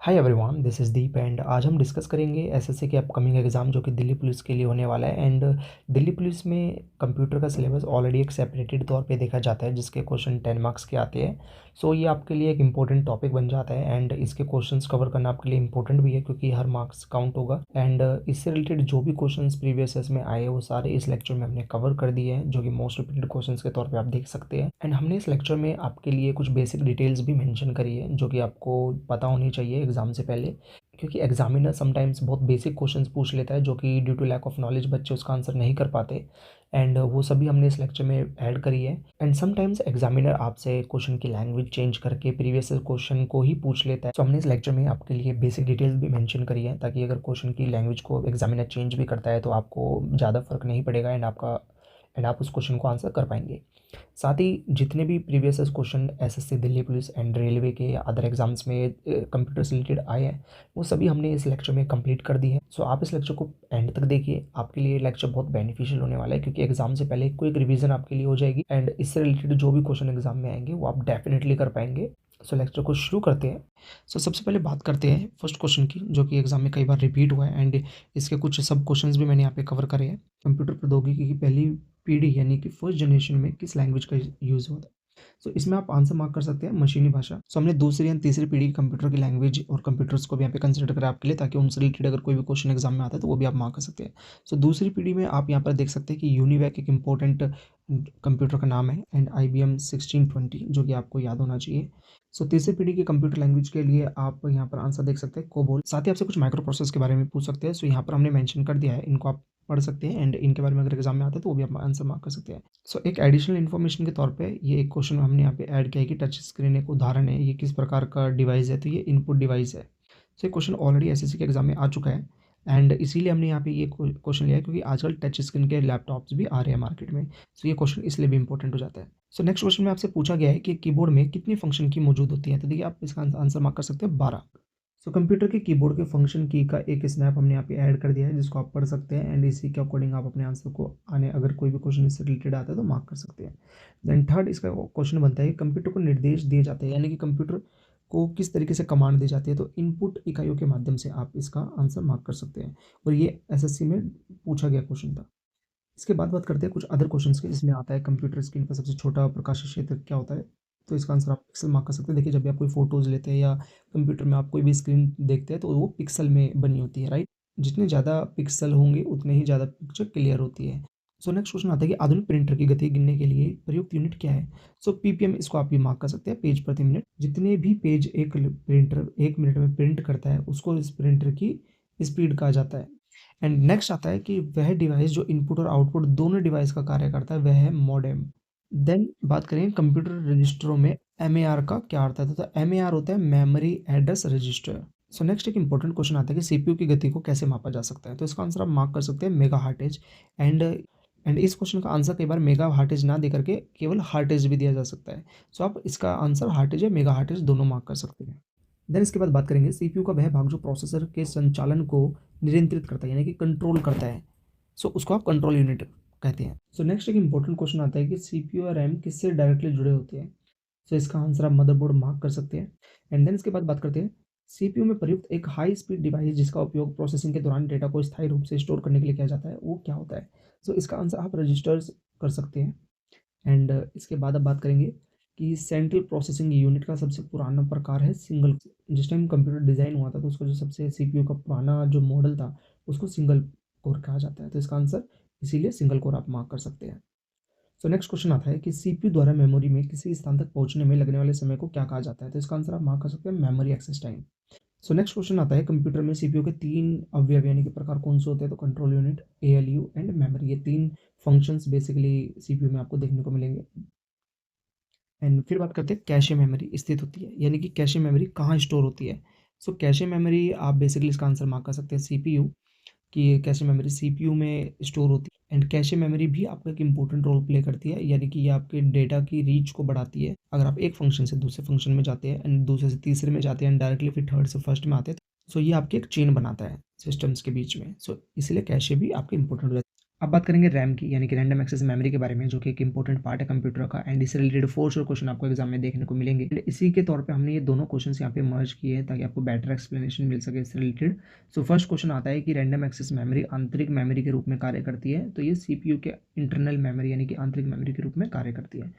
Hi everyone, this is Deep and आज हम discuss करेंगे एसएससी के अपकमिंग एग्ज़ाम जो कि दिल्ली पुलिस के लिए होने वाला है। एंड दिल्ली पुलिस में कंप्यूटर का सिलेबस ऑलरेडी एक सेपरेटेड तौर पे देखा जाता है जिसके क्वेश्चन 10 मार्क्स के आते हैं। सो ये आपके लिए एक इंपॉर्टेंट टॉपिक बन जाता है एंड इसके क्वेश्चंस कवर करना आपके लिए इंपॉर्टेंट भी है क्योंकि हर मार्क्स काउंट होगा। एंड इससे रिलेटेड जो भी क्वेश्चन प्रीवियस ईयर्स में आए वो सारे इस लेक्चर में हमने कवर कर दिए हैं जो कि मोस्ट रिपीटेड क्वेश्चन के तौर पर आप देख सकते हैं। एंड हमने इस लेक्चर में आपके लिए कुछ बेसिक डिटेल्स भी मैंशन करी है जो कि आपको पता होनी चाहिए एग्जाम से पहले, क्योंकि एग्जामिनर समटाइम्स बहुत बेसिक क्वेश्चंस पूछ लेता है जो कि due to lack of knowledge बच्चे उसका आंसर नहीं कर पाते। एंड वो सभी हमने इस लेक्चर में ऐड करी है। एंड समटाइम्स एग्जामिनर आपसे क्वेश्चन की लैंग्वेज चेंज करके प्रीवियस क्वेश्चन को ही पूछ लेता है। तो हमने इस लेक्चर में आपके लिए बेसिक डिटेल्स भी मेंशन करी है ताकि अगर क्वेश्चन की लैंग्वेज को एग्जामिनर चेंज भी करता है तो आपको ज़्यादा फर्क नहीं पड़ेगा एंड आप उस क्वेश्चन को आंसर कर पाएंगे। साथ ही जितने भी previous question SSC Delhi police and railway के या अदर एग्जाम्स में कंप्यूटर से रिलेटेड आए हैं वो सभी हमने इस लेक्चर में कंप्लीट कर दी है। सो आप इस लेक्चर को एंड तक देखिए, आपके लिए लेक्चर बहुत बेनिफिशियल होने वाला है क्योंकि एग्जाम से पहले क्विक रिवीजन आपके लिए हो जाएगी एंड इससे रिलेटेड जो भी क्वेश्चन एग्जाम में आएंगे वो आप डेफिनेटली कर पाएंगे। सो लेक्चर को शुरू करते हैं। सबसे पहले बात करते हैं फर्स्ट क्वेश्चन की जो कि एग्जाम में कई बार रिपीट हुआ है एंड इसके कुछ सब क्वेश्चंस भी मैंने यहाँ पे कवर करे हैं। कंप्यूटर प्रौद्योगिकी की पहली पीढ़ी यानी कि फर्स्ट जनरेशन में किस लैंग्वेज का यूज़ होता है। सो इसमें आप आंसर मार्क कर सकते हैं मशीनी भाषा। सो हमने दूसरी या तीसरी पीढ़ी की कंप्यूटर की लैंग्वेज और कंप्यूटर्स को भी यहाँ पे कंसिडर करा आपके लिए ताकि उनसे रिलेटेड अगर कोई भी क्वेश्चन एग्जाम में आता है तो वो भी आप मार्क कर सकते हैं। सो दूसरी पीढ़ी में आप यहाँ पर देख सकते हैं कि यूनिवैक एक इंपॉर्टेंट कंप्यूटर का नाम है एंड IBM 1620 जो कि आपको याद होना चाहिए। सो तीसरी पीढ़ी की कंप्यूटर लैंग्वेज के लिए आप यहाँ पर आंसर देख सकते हैं कोबोल। साथ ही आपसे कुछ माइक्रो प्रोसेस के बारे में पूछ सकते हैं। सो यहाँ पर हमने मेंशन कर दिया है, इनको आप पढ़ सकते हैं एंड इनके बारे में अगर एग्जाम में आता है तो वो भी आप आंसर मार्क कर सकते हैं। सो एक एडिशनल इन्फॉर्मेशन के तौर पे ये एक क्वेश्चन हमने यहाँ पे ऐड किया है कि टच स्क्रीन एक उदाहरण है, ये किस प्रकार का डिवाइस है, तो ये इनपुट डिवाइस है। सो ये क्वेश्चन ऑलरेडी एसएससी के एग्जाम में आ चुका है एंड इसीलिए हमने यहाँ पे ये क्वेश्चन लिया है क्योंकि आजकल टच स्क्रीन के लैपटॉप्स भी आ रहे हैं मार्केट में। सो ये क्वेश्चन इसलिए भी इंपॉर्टेंट हो जाता है। सो नेक्स्ट क्वेश्चन में आपसे पूछा गया है कि कीबोर्ड में कितनी फंक्शन की मौजूद होती है, तो देखिए आप इसका आंसर मार्क कर सकते हैं 12। सो कंप्यूटर के कीबोर्ड के फंक्शन की का एक स्नैप हमने यहाँ पे ऐड कर दिया है जिसको आप पढ़ सकते हैं एंड इसी के अकॉर्डिंग आप अपने आंसर को आने अगर कोई भी क्वेश्चन इससे रिलेटेड आता है तो मार्क कर सकते हैं। देन थर्ड इसका क्वेश्चन बनता है कि कंप्यूटर को निर्देश दिए जाते हैं यानी कि कंप्यूटर को किस तरीके से कमांड दी जाती है, तो इनपुट इकाइयों के माध्यम से आप इसका आंसर मार्क कर सकते हैं और ये एसएससी में पूछा गया क्वेश्चन था। इसके बाद बात करते हैं कुछ अदर क्वेश्चंस की जिसमें आता है कंप्यूटर स्क्रीन का सबसे छोटा प्रकाश क्षेत्र क्या होता है, तो इसका आंसर आप पिक्सल मार्क कर सकते हैं। देखिए जब भी आप कोई फोटोज़ लेते हैं या कंप्यूटर में आप कोई भी स्क्रीन देखते हैं तो वो पिक्सल में बनी होती है, राइट। जितने ज़्यादा पिक्सल होंगे उतने ही ज़्यादा पिक्चर क्लियर होती है। सो नेक्स्ट क्वेश्चन आता है कि आधुनिक प्रिंटर की गति गिनने के लिए प्रयुक्त यूनिट क्या है। सो PPM इसको आप भी मार्क कर सकते हैं, पेज प्रति मिनट। जितने भी पेज एक प्रिंटर 1 मिनट में प्रिंट करता है उसको इस प्रिंटर की स्पीड कहा जाता है। एंड नेक्स्ट आता है कि वह डिवाइस जो इनपुट और आउटपुट दोनों डिवाइस का कार्य करता है वह है मॉडेम। देन बात करें कंप्यूटर रजिस्टरों में MAR का क्या अर्थ है, तो MAR होता है मेमोरी एड्रेस रजिस्टर। सो नेक्स्ट एक इंपॉर्टेंट क्वेश्चन आता है कि CPU की गति को कैसे मापा जा सकता है, तो इसका आंसर आप मार्क कर सकते हैं मेगा हार्टेज। एंड इस क्वेश्चन का आंसर कई बार मेगा हार्टेज ना दे करके केवल हार्टेज भी दिया जा सकता है। सो आप इसका आंसर हार्टेज या मेगा हार्टेज दोनों मार्क कर सकते हैं। देन इसके बाद बात करेंगे CPU का वह भाग जो प्रोसेसर के संचालन को नियंत्रित करता है यानी कि कंट्रोल करता है। सो उसको आप कंट्रोल यूनिट कहते हैं। सो नेक्स्ट एक इंपॉर्टेंट क्वेश्चन आता है कि CPU और RAM किससे डायरेक्टली जुड़े होते हैं, सो इसका आंसर आप मदरबोर्ड मार्क कर सकते हैं। एंड देन इसके बाद बात करते हैं CPU में प्रयुक्त एक हाई स्पीड डिवाइस जिसका उपयोग प्रोसेसिंग के दौरान डेटा को स्थायी रूप से स्टोर करने के लिए किया जाता है वो क्या होता है। सो इसका आंसर आप रजिस्टर्स कर सकते हैं। एंड इसके बाद अब बात करेंगे कि सेंट्रल प्रोसेसिंग यूनिट का सबसे पुराना प्रकार है सिंगल। जिस टाइम कंप्यूटर डिज़ाइन हुआ था तो उसका जो सबसे CPU का पुराना जो मॉडल था उसको सिंगल कोर कहा जाता है, तो इसका आंसर इसीलिए सिंगल कोर आप मार्क कर सकते हैं। सो नेक्स्ट क्वेश्चन आता है कि CPU द्वारा मेमोरी में किसी स्थान तक पहुंचने में लगने वाले समय को क्या कहा जाता है, तो इसका आंसर आप मार्क कर सकते हैं memory access time. So next question आता है कंप्यूटर में CPU के 3 अवयव यानी कि प्रकार कौन से होते हैं, तो control unit, ALU and memory, ये 3 फंक्शंस बेसिकली CPU में आपको देखने को मिलेंगे। एंड फिर बात करते हैं कैशे मेमोरी स्थित होती है यानी कि कैशे मेमोरी कहाँ स्टोर होती है। सो कैशे मेमोरी आप बेसिकली इसका आंसर मार्क कर सकते हैं CPU की कैशे मेमोरी CPU में स्टोर होती है। एंड कैशे मेमोरी भी आपका एक इंपॉर्टेंट रोल प्ले करती है यानी कि ये आपके डेटा की रीच को बढ़ाती है। अगर आप एक फंक्शन से दूसरे फंक्शन में जाते हैं एंड दूसरे से तीसरे में जाते हैं एंड डायरेक्टली फिर थर्ड से फर्स्ट में आते हैं, सो ये आपकी एक चेन बनाता है सिस्टम्स के बीच में। सो इसलिए कैशे भी आपके इंपॉर्टेंट हो जाता है। अब बात करेंगे रैम की, यानी कि रैंडम एक्सेस मेमोरी के बारे में, जो कि एक इंपॉर्टेंट पार्ट है कंप्यूटर का, एंड इससे रिलेटेड 4 श्योर क्वेश्चन आपको एग्जाम में देखने को मिलेंगे। एंड इसी के तौर पे हमने ये दोनों क्वेश्चंस यहाँ पे मर्ज किए हैं ताकि आपको बेटर एक्सप्लेनेशन मिल सके इससे रिलेटेड। सो फर्स्ट क्वेश्चन आता है कि रैंडम एक्सेस मेमोरी आंतरिक मेमोरी के रूप में कार्य करती है, तो ये सीपीयू के इंटरनल मेमोरी यानी कि आंतरिक मेमोरी के रूप में कार्य करती है।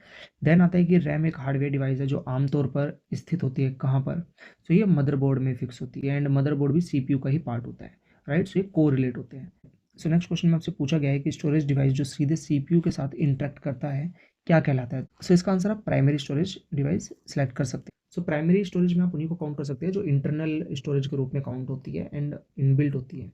देन आता है कि रैम एक हार्डवेयर डिवाइस है जो आमतौर पर स्थित होती है कहाँ पर, तो ये मदरबोर्ड में फिक्स होती है, एंड मदरबोर्ड भी सीपीयू का ही पार्ट होता है, राइट। सो ये कोरिलेट होते हैं। सो नेक्स्ट क्वेश्चन में आपसे पूछा गया है कि स्टोरेज डिवाइस जो सीधे सीपीयू के साथ इंटरेक्ट करता है क्या कहलाता है। सो इसका आंसर आप प्राइमरी स्टोरेज डिवाइस सेलेक्ट कर सकते हैं। सो प्राइमरी स्टोरेज में आप उन्हीं को काउंट कर सकते हैं जो इंटरनल स्टोरेज के रूप में काउंट होती है एंड इनबिल्ट होती है।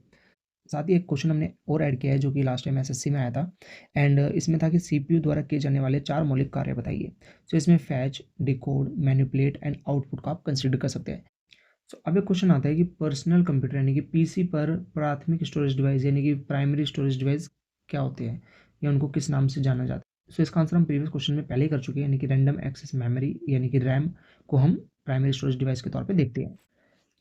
साथ ही एक क्वेश्चन हमने और ऐड किया है जो कि लास्ट टाइम एसएससी में आया था, एंड इसमें था कि सीपीयू द्वारा किए जाने वाले 4 मौलिक कार्य बताइए। सो इसमें fetch, decode, manipulate and output का आप कंसिडर कर सकते हैं। सो अब एक क्वेश्चन आता है कि पर्सनल कंप्यूटर यानी कि पीसी पर प्राथमिक स्टोरेज डिवाइस यानी कि प्राइमरी स्टोरेज डिवाइस क्या होते हैं या उनको किस नाम से जाना जाता है। सो इसका आंसर हम प्रीवियस क्वेश्चन में पहले ही कर चुके हैं, यानी कि रैंडम एक्सेस मेमोरी यानी कि रैम को हम प्राइमरी स्टोरेज डिवाइस के तौर पे देखते हैं।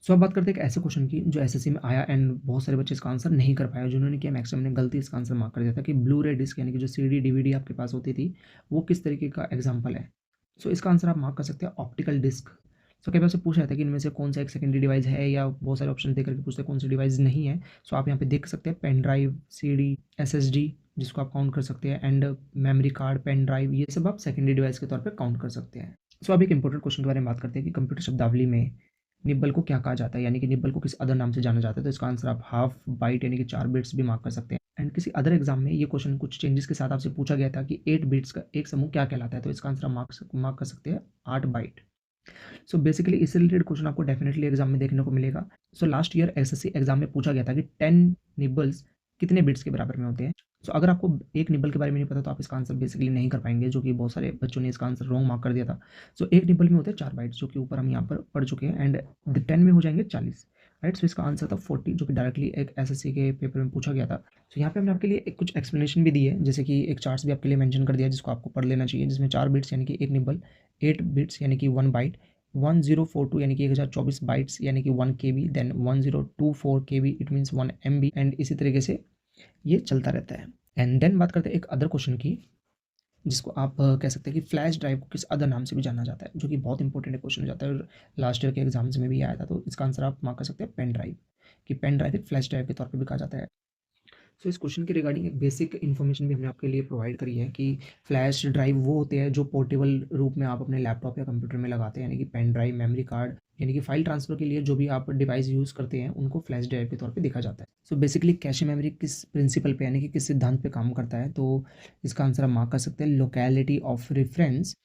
सो अब बात करते हैं एक ऐसे क्वेश्चन की जो एसएससी में आया एंड बहुत सारे बच्चे इसका आंसर नहीं कर पाए, जिन्होंने किया मैक्सिमम ने गलती इसका आंसर मार्क कर दिया था कि ब्लू रे डिस्क यानी कि जो सीडी डीवीडी आपके पास होती थी वो किस तरीके का एग्जाम्पल है। सो इसका आंसर आप मार्क कर सकते हैं ऑप्टिकल डिस्क। सो कई बार से पूछा जाता है कि इनमें से कौन सा एक सेकेंडरी डिवाइस है, या बहुत सारे ऑप्शन देकर के पूछते हैं कौन सी डिवाइस नहीं है। सो आप यहाँ पे देख सकते हैं पेन ड्राइव, सीडी, एसएसडी जिसको आप काउंट कर सकते हैं, and memory card, pen drive, ये सब आप सेकेंडरी डिवाइस के तौर पे काउंट कर सकते हैं। सो अब एक इंपॉर्टेंट क्वेश्चन के बारे में बात करते हैं कि कंप्यूटर शब्दावली में निब्बल को क्या कहा जाता है, यानी कि निब्बल को किस अदर नाम से जाना जाता है। तो इसका आंसर आप हाफ बाइट यानी कि 4 बिट्स भी मार्क कर सकते हैं। एंड किसी अदर एग्जाम में ये क्वेश्चन कुछ चेंजेस के साथ आपसे पूछा गया था कि 8 बिट्स का एक समूह क्या कहलाता है, तो इसका आंसर आप मार्क कर सकते हैं 8 बाइट। सो बेसिकली इससे रिलेटेड क्वेश्चन आपको डेफिनेटली एग्जाम में देखने को मिलेगा। So last year SSC exam में पूछा गया था कि 10 निबल्स कितने बिट्स के बराबर में होते हैं। सो अगर आपको एक निबल के बारे में नहीं पता तो आप इसका आंसर बेसिकली नहीं कर पाएंगे, जो कि बहुत सारे बच्चों ने इसका आंसर रॉन्ग मार्क कर दिया था। सो एक निबल में होते हैं 4 बाइट्स, जो कि ऊपर हम यहाँ पर पढ़ चुके हैं, एंड 10 में हो जाएंगे 40, राइट। सो इसका आंसर था 40, जो कि डायरेक्टली एक एसएससी के पेपर में पूछा गया था। सो यहाँ पे हमने आपके लिए एक कुछ एक्सप्लेनेशन भी दी है, जैसे कि एक चार्ट्स भी आपके लिए मेंशन कर दिया जिसको आपको पढ़ लेना चाहिए, जिसमें 4 बिट्स यानी कि एक निबल, 8 बिट्स यानी कि 1 बाइट, 1042 यानी कि 1024 बाइट्स यानी कि 1 KB, then 1024 KB it means 1 MB, and इसी तरीके से ये चलता रहता है। एंड देन बात करते हैं एक अदर क्वेश्चन की, जिसको आप कह सकते हैं कि फ्लैश ड्राइव को किस अदर नाम से भी जाना जाता है, जो कि बहुत इंपॉर्टेंट क्वेश्चन हो जाता है और लास्ट ईयर के एग्जाम्स में भी आया था। तो इसका आंसर आप मार्क कर सकते हैं पेन ड्राइव, कि पेन ड्राइव एक फ्लैश ड्राइव के तौर पर भी कहा जाता है। सो इस क्वेश्चन के रिगार्डिंग एक बेसिक इन्फॉर्मेशन भी हमने आपके लिए प्रोवाइड करी है कि फ्लैश ड्राइव वो होते हैं जो पोर्टेबल रूप में आप अपने लैपटॉप या कंप्यूटर में लगाते हैं, यानी कि पेन ड्राइव, मेमोरी कार्ड, यानी कि फाइल ट्रांसफर के लिए जो भी आप डिवाइस यूज़ करते हैं उनको फ्लैश ड्राइव के तौर पे देखा जाता है। सो बेसिकली कैशे मेमोरी किस प्रिंसिपल पे यानी कि किस सिद्धांत पे काम करता है, तो इसका आंसर आप मार्क कर सकते हैं locality of reference.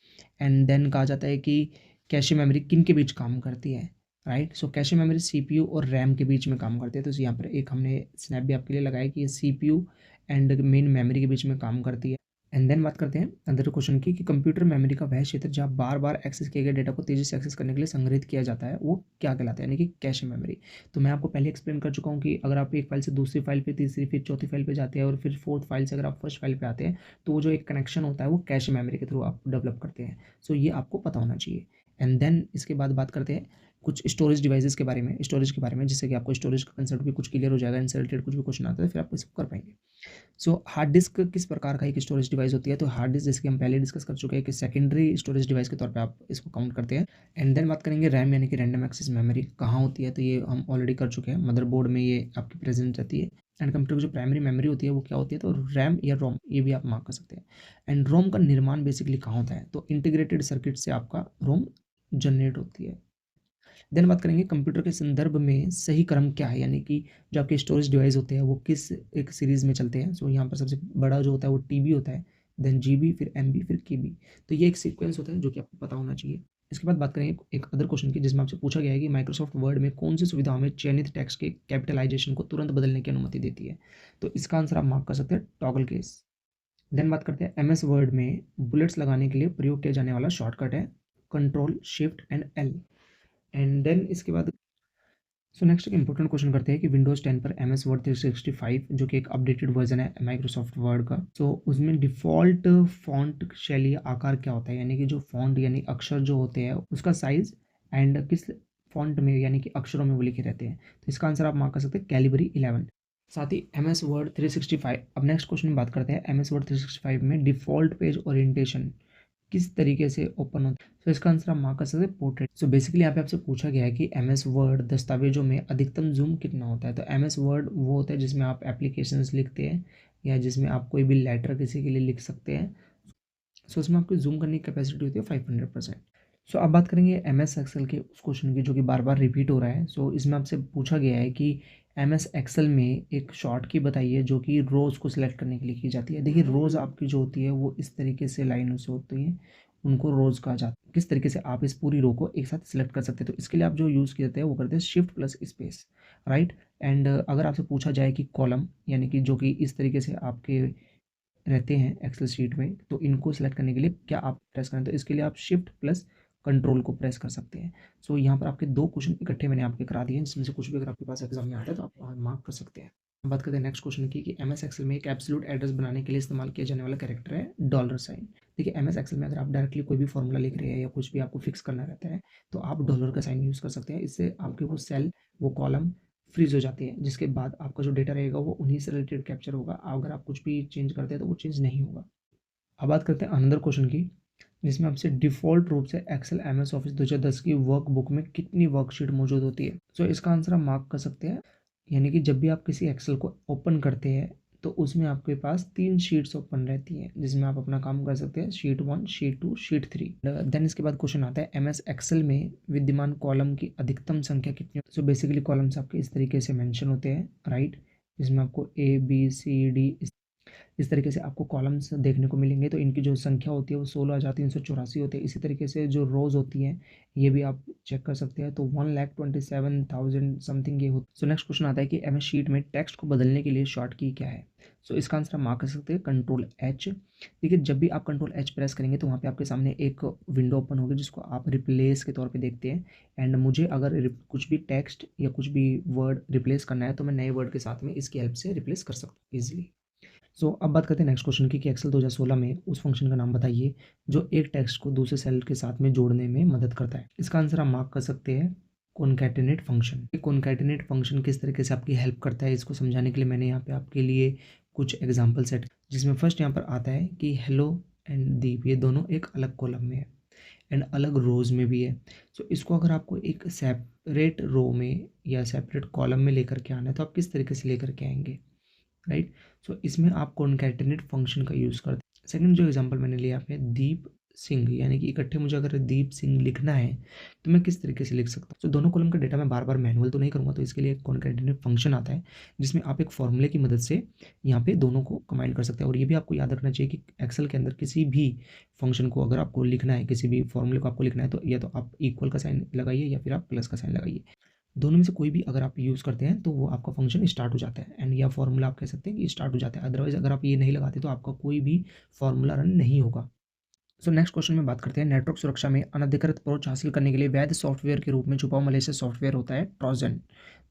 And then कहा जाता है कि कैशे मेमोरी किन के बीच काम करती है, राइट। सो कैशे मेमोरी सीपीयू और रैम के बीच में काम करते हैं। तो यहाँ पर एक हमने स्नैप भी आपके लिए लगाया कि ये सीपीयू एंड मेन मेमोरी के बीच में काम करती है। एंड देन बात करते हैं अंदर क्वेश्चन की कि कंप्यूटर मेमोरी का वह क्षेत्र जहाँ बार बार एक्सेस किए गए डेटा को तेजी से एक्सेस करने के लिए संग्रहित किया जाता है वो क्या कहलाता है, यानी कि कैशे मेमोरी। तो मैं आपको पहले एक्सप्लेन कर चुका हूँ कि अगर आप एक फाइल से दूसरी फाइल पे, तीसरी, फिर चौथी फाइल पे जाते हैं और फिर फोर्थ फाइल से अगर आप फर्स्ट फाइल पे आते हैं तो वो जो एक कनेक्शन होता है वो कैशे मेमोरी के थ्रू आप डेवलप करते हैं। सो ये आपको पता होना चाहिए। एंड देन इसके बाद बात करते हैं कुछ स्टोरेज डिवाइसेस के बारे में, स्टोरेज के बारे में, जिससे कि आपको स्टोरेज का कंसेप्ट भी कुछ क्लियर हो जाएगा, इनसे रिलेटेड कुछ भी क्वेश्चन आता है फिर आप इसको कर पाएंगे। सो हार्ड डिस्क किस प्रकार का एक स्टोरेज डिवाइस होती है, तो हार्ड डिस्क जैसे कि हम पहले डिस्कस कर चुके हैं कि सेकेंडरी स्टोरेज डिवाइस के तौर पे आप इसको काउंट करते हैं। एंड देन बात करेंगे रैम यानी कि रैंडम एक्सेस मेमोरी कहाँ होती है, तो ये हम ऑलरेडी कर चुके हैं, मदरबोर्ड में ये आपकी प्रेजेंट रहती है। एंड कंप्यूटर की जो प्राइमरी मेमोरी होती है वो क्या होती है, तो रैम या रोम, ये भी आप मार्क कर सकते हैं। एंड रोम का निर्माण बेसिकली कहाँ होता है, तो इंटीग्रेटेड सर्किट से आपका रोम जनरेट होती है। देन बात करेंगे कंप्यूटर के संदर्भ में सही क्रम क्या है, यानी कि जो आपके स्टोरेज डिवाइस होते हैं वो किस एक सीरीज़ में चलते हैं। सो यहाँ पर सबसे बड़ा जो होता है वो टीबी होता है, देन जीबी, फिर एमबी, फिर केबी। तो ये एक सीक्वेंस होता है जो कि आपको पता होना चाहिए। इसके बाद बात करेंगे एक अदर क्वेश्चन की, जिसमें आपसे पूछा गया है कि माइक्रोसॉफ्ट वर्ड में कौन सी सुविधाओं में चयनित टेक्स्ट के कैपिटलाइजेशन को तुरंत बदलने की अनुमति देती है, तो इसका आंसर आप मार्क कर सकते हैं टॉगल केस। देन बात करते हैं एमएस वर्ड में बुलेट्स लगाने के लिए प्रयोग किया जाने वाला शॉर्टकट है control shift and L. And then इसके बाद सो नेक्स्ट एक इंपॉर्टेंट क्वेश्चन करते हैं कि विंडोज़ 10 पर एम एस वर्ड 365 जो कि एक अपडेटेड वर्जन है माइक्रोसॉफ्ट वर्ड का, सो उसमें डिफ़ॉल्ट फॉन्ट शैली आकार क्या होता है, यानी कि जो फॉन्ट यानी अक्षर जो होते हैं उसका साइज़ एंड किस फॉन्ट में यानी कि अक्षरों में वो लिखे रहते हैं। तो इसका आंसर आप मार्क कर सकते हैं कैलिबरी 11। साथ ही एम एस वर्ड 365। अब नेक्स्ट क्वेश्चन में बात करते हैं एम एस वर्ड 365 में डिफ़ॉल्ट पेज ओरिएंटेशन किस तरीके से ओपन होता है। तो इसका आंसर आप मार्क कर सकते हैं पोर्ट्रेट। सो बेसिकली यहाँ पे आपसे पूछा गया है कि एम एस वर्ड दस्तावेजों में अधिकतम जूम कितना होता है। तो एम एस वर्ड वो होता है जिसमें आप एप्लीकेशंस लिखते हैं या जिसमें आप कोई भी लेटर किसी के लिए लिख सकते हैं। सो उसमें आपकी जूम करने की कैपेसिटी होती है 500%। सो अब बात करेंगे एम एस एक्सेल के उस क्वेश्चन की जो कि बार बार रिपीट हो रहा है। सो इसमें आपसे पूछा गया है कि एम एस एक्सेल में एक शॉर्ट की बताइए जो कि रोज़ को सिलेक्ट करने के लिए की जाती है। देखिए रोज़ आपकी जो होती है वो इस तरीके से लाइनों से होती है, उनको रोज़ कहा जाता है। किस तरीके से आप इस पूरी रो को एक साथ सिलेक्ट कर सकते हैं, तो इसके लिए आप जो यूज़ करते हैं वो करते हैं shift plus space, right. And अगर आपसे पूछा जाए कि कॉलम यानी कि जो कि इस तरीके से आपके रहते हैं एक्सेल शीट में, तो इनको सेलेक्ट करने के लिए क्या आप प्रेस करें, तो इसके लिए आप शिफ्ट प्लस कंट्रोल को प्रेस कर सकते हैं। सो यहाँ पर आपके दो क्वेश्चन इकट्ठे मैंने आपके करा दिए हैं, जिसमें से कुछ भी अगर आपके पास एग्जाम में आता है तो आप मार्क कर सकते हैं। अब बात करते हैं नेक्स्ट क्वेश्चन की कि एम एस एक्सेल में एक एब्सोल्यूट एड्रेस बनाने के लिए इस्तेमाल किया जाने वाला कैरेक्टर है डॉलर साइन। देखिए एम एस एक्सेल में अगर आप डायरेक्टली कोई भी फॉर्मूला लिख रहे हैं या कुछ भी आपको फिक्स करना रहता है तो आप डॉलर का साइन यूज़ कर सकते हैं। इससे आपके वो सेल वो कॉलम फ्रीज हो जाती है, जिसके बाद आपका जो डेटा रहेगा वो उन्हीं से रिलेटेड कैप्चर होगा। अगर आप कुछ भी चेंज करते हैं तो वो चेंज नहीं होगा। अब बात करते हैं अनदर क्वेश्चन की, जिसमें आपसे डिफ़ॉल्ट रूप से एक्सेल एम एस ऑफिस 2010 की वर्कबुक में कितनी वर्कशीट मौजूद होती है। सो इसका आंसर आप मार्क कर सकते हैं। यानी कि जब भी आप किसी एक्सेल को ओपन करते हैं तो उसमें आपके पास 3 शीट्स ओपन रहती हैं, जिसमें आप अपना काम कर सकते हैं, शीट 1, शीट 2, शीट 3। देन इसके बाद क्वेश्चन आता है एम एस एक्सेल में विद्यमान कॉलम की अधिकतम संख्या कितनी होती है। सो बेसिकली कॉलम्स आपके इस तरीके से मेंशन होते हैं, राइट, जिसमें आपको ए बी सी डी इस तरीके से आपको कॉलम्स देखने को मिलेंगे। तो इनकी जो संख्या होती है वो 16,384 होती है। इसी तरीके से जो रोज़ होती हैं ये भी आप चेक कर सकते हैं, तो 1,27,000 समथिंग ये होती है। सो नेक्स्ट क्वेश्चन आता है कि एम एस शीट में टेक्स्ट को बदलने के लिए शॉर्ट की क्या है। सो इसका आंसर आप मार्क कर सकते हैं कंट्रोल एच। देखिए जब भी आप कंट्रोल एच प्रेस करेंगे तो वहाँ पे आपके सामने एक विंडो ओपन होगी जिसको आप रिप्लेस के तौर पे देखते हैं। एंड मुझे अगर कुछ भी टेक्स्ट या कुछ भी वर्ड रिप्लेस करना है तो मैं नए वर्ड के साथ में इसकी हेल्प से रिप्लेस कर सकता हूँ ईजिली। सो अब बात करते हैं नेक्स्ट क्वेश्चन की कि एक्सेल 2016 में उस फंक्शन का नाम बताइए जो एक टेक्स्ट को दूसरे सेल के साथ में जोड़ने में मदद करता है। इसका आंसर आप मार्क कर सकते हैं कॉनकैटिनेट फंक्शन। कॉनकैटिनेट फंक्शन किस तरीके से आपकी हेल्प करता है इसको समझाने के लिए मैंने यहाँ पे आपके लिए कुछ एग्जाम्पल सेट, जिसमें फर्स्ट यहाँ पर आता है कि हेलो एंड दीप, ये दोनों एक अलग कॉलम में है एंड अलग रोज़ में भी है। सो इसको अगर आपको एक सेपरेट रो में या सेपरेट कॉलम में लेकर के आना है तो आप किस तरीके से लेकर के आएंगे, राइट। सो इसमें आप कॉनकैटिनेट फंक्शन का यूज़ करते हैं। सेकंड जो एग्जांपल मैंने लिया पे दीप सिंह, यानी कि इकट्ठे मुझे अगर दीप सिंह लिखना है तो मैं किस तरीके से लिख सकता हूँ। तो दोनों कॉलम का डेटा मैं बार बार मैनुअल तो नहीं करूँगा, तो इसके लिए एक कॉनकैटिनेट फंक्शन आता है जिसमें आप एक फॉर्मूले की मदद से यहाँ पे दोनों को कंबाइन कर सकते हैं। और ये भी आपको याद रखना चाहिए कि एक्सेल के अंदर किसी भी फंक्शन को अगर आपको लिखना है, किसी भी फॉर्मूले को आपको लिखना है, तो या तो आप इक्वल का साइन लगाइए या फिर आप प्लस का साइन लगाइए। दोनों में से कोई भी अगर आप यूज़ करते हैं तो वो आपका फंक्शन स्टार्ट हो जाता है एंड या फॉर्मूला आप कह सकते हैं कि स्टार्ट हो जाता है। अदरवाइज अगर आप ये नहीं लगाते तो आपका कोई भी फॉर्मूला रन नहीं होगा। सो नेक्स्ट क्वेश्चन में बात करते हैं नेटवर्क सुरक्षा में अनधिकृत पहुंच हासिल करने के लिए वैध सॉफ्टवेयर के रूप में छुपा मलेशियस सॉफ्टवेयर होता है ट्रोजन।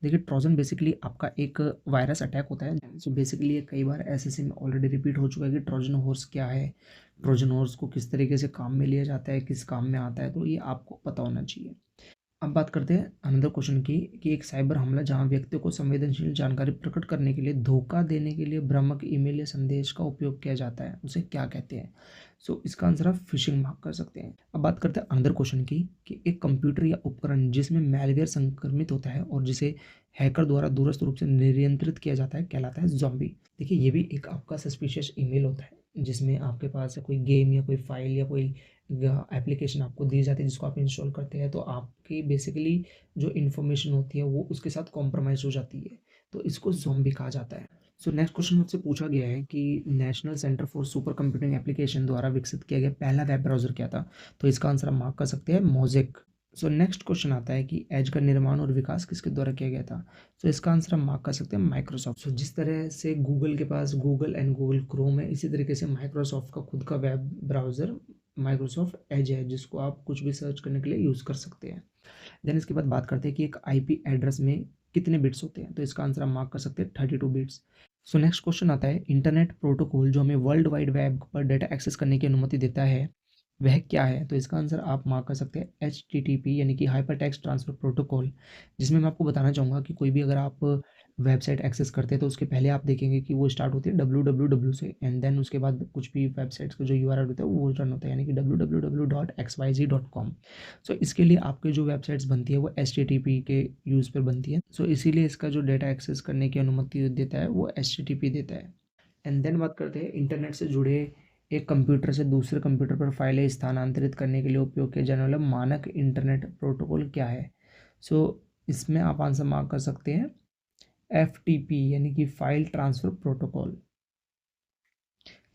देखिए ट्रोजन बेसिकली आपका एक वायरस अटैक होता है। सो बेसिकली ये कई बार एसएससी में ऑलरेडी रिपीट हो चुका है कि ट्रोजन हॉर्स क्या है, ट्रोजन हॉर्स को किस तरीके से काम में लिया जाता है, किस काम में आता है, तो ये आपको पता होना चाहिए। अब बात करते हैं अनदर क्वेश्चन की कि एक साइबर हमला जहां व्यक्ति को संवेदनशील जानकारी प्रकट करने के लिए धोखा देने के लिए भ्रामक ईमेल या संदेश का उपयोग किया जाता है, उसे क्या कहते हैं। सो इसका आंसर आप फिशिंग मार्क कर सकते हैं। अब बात करते हैं अनदर क्वेश्चन की कि एक कंप्यूटर या उपकरण जिसमें मैलवेयर संक्रमित होता है और जिसे हैकर द्वारा दूरस्थ रूप से नियंत्रित किया जाता है कहलाता है ज़ॉम्बी। देखिए ये भी एक आपका सस्पिशियस ईमेल होता है जिसमें आपके पास कोई गेम या कोई फाइल या कोई एप्लीकेशन आपको दी जाती है जिसको आप इंस्टॉल करते हैं, तो आपकी बेसिकली जो इन्फॉर्मेशन होती है वो उसके साथ कॉम्प्रोमाइज़ हो जाती है, तो इसको ज़ॉम्बी कहा जाता है। सो नेक्स्ट क्वेश्चन मुझसे पूछा गया है कि national centre for super computing application द्वारा विकसित किया गया पहला वेब ब्राउज़र क्या था। तो इसका आंसर आप मार्क कर सकते हैं मोज़ेक। सो नेक्स्ट क्वेश्चन आता है कि एज का निर्माण और विकास किसके द्वारा किया गया था। तो इसका आंसर हम मार्क कर सकते हैं माइक्रोसॉफ्ट। सो जिस तरह से गूगल के पास गूगल एंड गूगल क्रोम है, इसी तरीके से माइक्रोसॉफ्ट का खुद का वेब ब्राउज़र माइक्रोसॉफ्ट एज है जिसको आप कुछ भी सर्च करने के लिए यूज़ कर सकते हैं। देन इसके बाद बात करते हैं कि एक आईपी एड्रेस में कितने बिट्स होते हैं। तो इसका आंसर हम मार्क कर सकते हैं 32 बिट्स। सो नेक्स्ट क्वेश्चन आता है इंटरनेट प्रोटोकॉल जो हमें वर्ल्ड वाइड वेब पर डेटा एक्सेस करने की अनुमति देता है वह क्या है? तो इसका आंसर आप मार्क कर सकते हैं HTTP यानी कि हाइपर टेक्स्ट ट्रांसफर प्रोटोकॉल, जिसमें मैं आपको बताना चाहूँगा कि कोई भी अगर आप वेबसाइट एक्सेस करते हैं तो उसके पहले आप देखेंगे कि वो स्टार्ट होती है www से, एंड देन उसके बाद कुछ भी वेबसाइट्स का जो URL होता है वो रन होता है, यानी कि www.xyz.com। सो इसके लिए आपकी जो वेबसाइट्स बनती है वो HTTP के यूज़ पर बनती है। सो इसीलिए इसका जो डेटा एक्सेस करने की अनुमति देता है वो HTTP देता है। एंड देन बात करते हैं इंटरनेट से जुड़े एक कंप्यूटर से दूसरे कंप्यूटर पर फाइलें स्थानांतरित करने के लिए उपयोग किया जाने वाला मानक इंटरनेट प्रोटोकॉल क्या है? सो इसमें आप आंसर मार्क कर सकते हैं FTP यानी कि फाइल ट्रांसफ़र प्रोटोकॉल।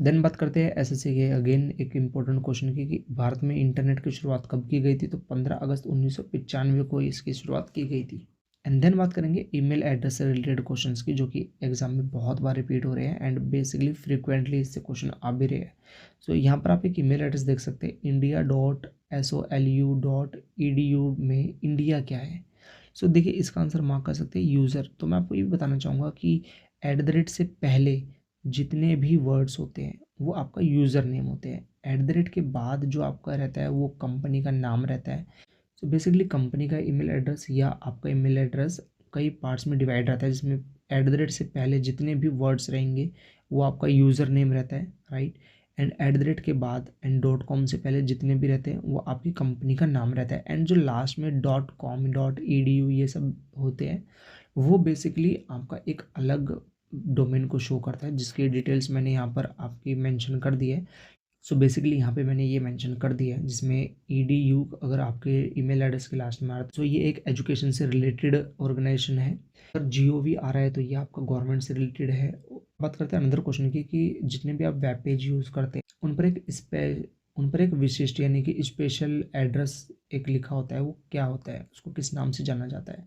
देन बात करते हैं SSC के अगेन एक इम्पोर्टेंट क्वेश्चन की कि भारत में इंटरनेट की शुरुआत कब की गई थी? तो 15 अगस्त 1995 को इसकी शुरुआत की गई थी। एंड देन बात करेंगे ईमेल एड्रेस से रिलेटेड क्वेश्चंस की, जो कि एग्जाम में बहुत बार रिपीट हो रहे हैं एंड बेसिकली फ्रीक्वेंटली इससे क्वेश्चन आ भी रहे हैं। सो यहाँ पर आप एक ईमेल एड्रेस देख सकते हैं india.solu.edu में इंडिया क्या है? सो देखिए इसका आंसर मार्क कर सकते हैं यूज़र। तो मैं आपको ये भी बताना चाहूँगा कि एट द रेट से पहले जितने भी वर्ड्स होते हैं वो आपका यूज़र नेम होते हैं। एट द रेट के बाद जो आपका रहता है वो कंपनी का नाम रहता है। सो बेसिकली कंपनी का ईमेल एड्रेस या आपका ईमेल एड्रेस कई पार्ट्स में डिवाइड रहता है, जिसमें एट द रेट से पहले जितने भी वर्ड्स रहेंगे वो आपका यूज़र नेम रहता है, right. And at the rate के बाद एंड .com से पहले जितने भी रहते हैं वो आपकी कंपनी का नाम रहता है। एंड जो लास्ट में .com .edu ये सब होते हैं वो बेसिकली आपका एक अलग डोमेन को शो करता है, जिसकी डिटेल्स मैंने यहाँ पर आपकी मेंशन कर दी है। सो बेसिकली यहाँ पे मैंने ये मेंशन कर दिया है, जिसमें EDU अगर आपके ईमेल एड्रेस के लास्ट में आ रहा है तो ये एक एजुकेशन से रिलेटेड ऑर्गेनाइजेशन है। अगर GOV आ रहा है तो ये आपका गवर्नमेंट से रिलेटेड है। बात करते हैं अनदर क्वेश्चन की कि जितने भी आप वेब पेज यूज़ करते हैं उन पर एक विशिष्ट यानी कि स्पेशल एड्रेस एक लिखा होता है, वो क्या होता है, उसको किस नाम से जाना जाता है?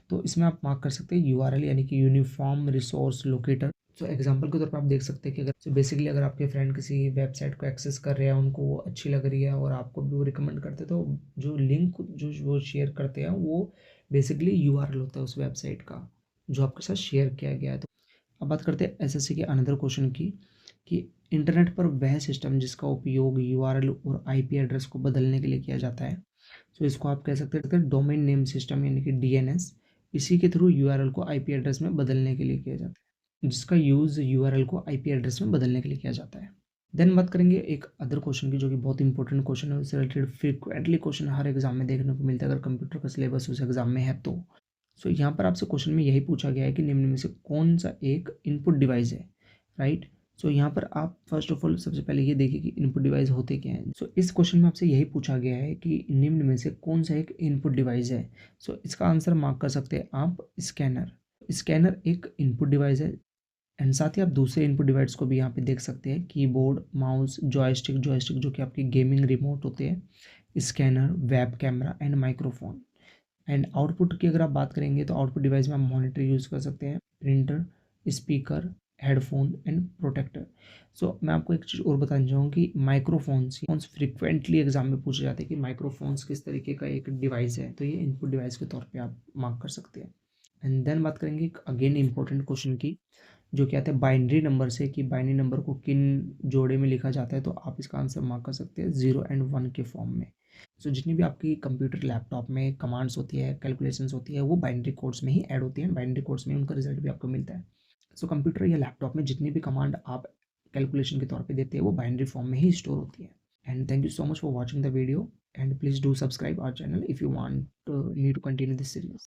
तो इसमें आप मार्क कर सकते हैं URL यानी कि यूनिफॉर्म रिसोर्स लोकेटर। तो एग्जांपल के तौर पर आप देख सकते हैं कि अगर बेसिकली अगर आपके फ्रेंड किसी वेबसाइट को एक्सेस कर रहे हैं, उनको वो अच्छी लग रही है और आपको भी वो रिकमेंड करते हैं, तो जो लिंक जो वो शेयर करते हैं वो बेसिकली URL होता है उस वेबसाइट का जो आपके साथ शेयर किया गया है। तो अब बात करते हैं SSC के अनदर क्वेश्चन की कि इंटरनेट पर वह सिस्टम जिसका उपयोग URL और IP एड्रेस को बदलने के लिए किया जाता है। तो इसको आप कह सकते हैं डोमेन नेम सिस्टम यानी कि DNS। इसी के थ्रू URL को IP एड्रेस में बदलने के लिए किया जाता है, जिसका यूज़ URL को IP एड्रेस में बदलने के लिए किया जाता है। देन बात करेंगे एक अदर क्वेश्चन की, जो कि बहुत इंपॉर्टेंट क्वेश्चन है, उससे रिलेटेड फ्रीक्वेंटली क्वेश्चन हर एग्जाम में देखने को मिलता है अगर कंप्यूटर का सिलेबस उस एग्जाम में है तो। सो यहाँ पर आपसे क्वेश्चन में यही पूछा गया है कि निम्न में से कौन सा एक इनपुट डिवाइस है, राइट। सो यहाँ पर आप फर्स्ट ऑफ ऑल सबसे पहले ये देखिए कि इनपुट डिवाइस होते क्या हैं। सो इस क्वेश्चन में आपसे यही पूछा गया है कि निम्न में से कौन सा एक इनपुट डिवाइस है। सो इसका आंसर मार्क कर सकते हैं आप स्कैनर। स्कैनर एक इनपुट डिवाइस है एंड साथ ही आप दूसरे इनपुट डिवाइस को भी यहाँ पे देख सकते हैं, कीबोर्ड, माउस, जॉयस्टिक जो कि आपके गेमिंग रिमोट होते हैं, scanner, web camera and microphone. And output की अगर आप बात करेंगे तो आउटपुट डिवाइस में आप मॉनिटर यूज़ कर सकते हैं, printer, speaker, headphone and protector. So मैं आपको एक चीज़ और बताना चाहूँगा कि माइक्रोफोन्स फ्रिक्वेंटली एग्जाम में पूछे जाते हैं कि माइक्रोफोन्स किस तरीके का एक डिवाइस है, तो ये इनपुट डिवाइस के तौर पे आप मार्क कर सकते हैं। एंड देन बात करेंगे अगेन इंपॉर्टेंट क्वेश्चन की, जो क्या आता है बाइनरी नंबर से, कि बाइनरी नंबर को किन जोड़े में लिखा जाता है, तो आप इसका आंसर मार्क कर सकते हैं 0 एंड 1 के फॉर्म में। सो जितनी भी आपकी कंप्यूटर लैपटॉप में कमांड्स होती है, कैलकुलेशंस होती है, वो बाइनरी कोड्स में ही ऐड होती हैं, बाइनरी कोड्स में उनका रिजल्ट भी आपको मिलता है। सो कंप्यूटर या लैपटॉप में जितनी भी कमांड आप कैलकुलेशन के तौर पे देते हैं वो बाइनरी फॉर्म में ही स्टोर होती है। And thank you so much for watching the video and please do subscribe our channel if you want me to continue this series.